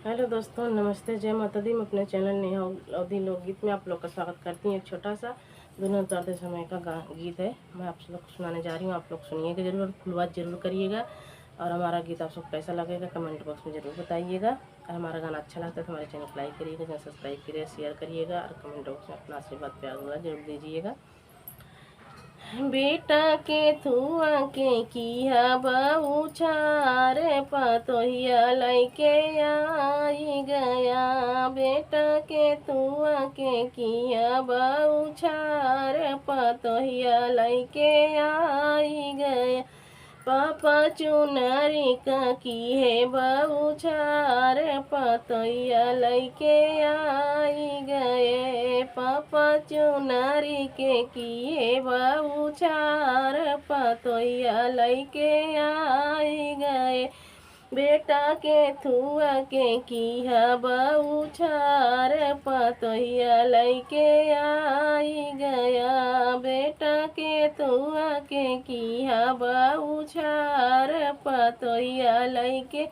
Hello दोस्तों, नमस्ते, जय माता दी। मैं अपने चैनल नेहा अवधी लोकगीत में आप लोग का स्वागत करती हूँ। एक छोटा सा दुनिया उतारते समय का गीत है, मैं आप लोग को सुनाने जा रही हूँ। आप लोग सुनिएगा जरूर और फुलवाद जरूर करिएगा। और हमारा गीत आप सबको कैसा लगेगा कमेंट बॉक्स में ज़रूर बताइएगा। और हमारा गाना अच्छा लगता है तो हमारे चैनल को लाइक करिएगा, चैनल सब्सक्राइब करिएगा, शेयर करिएगा और कमेंट बॉक्स में अपना आशीर्वाद प्यार दुआ जरूर दीजिएगा। बेटा के थुआ के किया बउछार पतोहिया लैके आई गया। बेटा के थुआ के किया बउछार पतोहिया लैके आई गया। पापा चुनरी का की है बउछार पतोहिया लैके आई गए। पापा चुनरी के किए बउछार पतोहिया लैके आई गए। बेटा के थुआ के किया बउछार पतोहिया लैके आई गया। बेटा के थुआ के किया बउछार पतोहिया लैके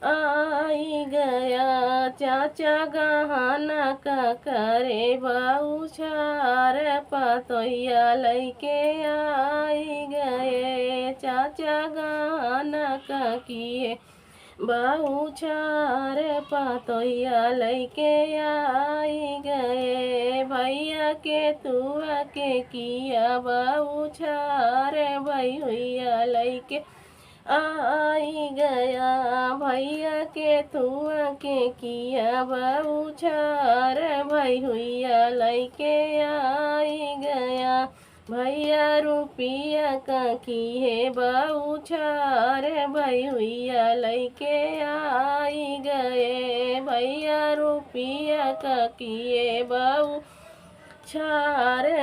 आई गया। चाचा गहना का करे बउछार पतोहिया लैके आई गए। चाचा गहना का किए बउछार पतोहिया लैके आई गए। भैया के तुआ के किया बउछार भैया लैके आई गया। भैया के थुआ के किया बउछार भैया लैके आई गया। भैया रुपया का किए बउछार भैया लैके आई गए। भैया रुपया का किए बउछार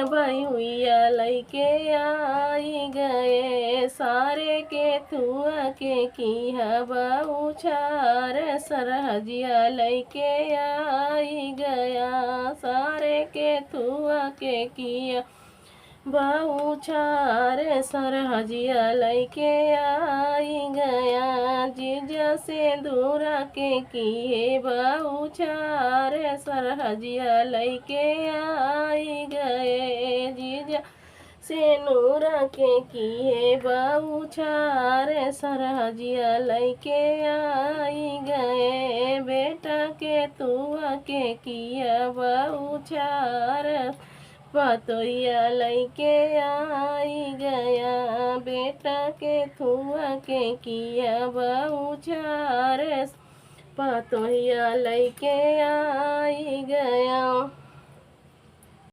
भैया लैके आई गए। सारे के थुआ के किया बउछार सरहजिया लैके आई गया। सारे के थुआ के किया बउछार सरहजिया लैके आई गया। जीजा से दूरा के किए बउछार सरहजिया लैके आई गए। जीजा से नूरा के किए बउछार सरहजिया लैके आई गए। बेटा के तुआ के किया बउछार पतोहिया लैके आई गया। बेटा के थुआ के किया बउछार पतोहिया लैके आई गया।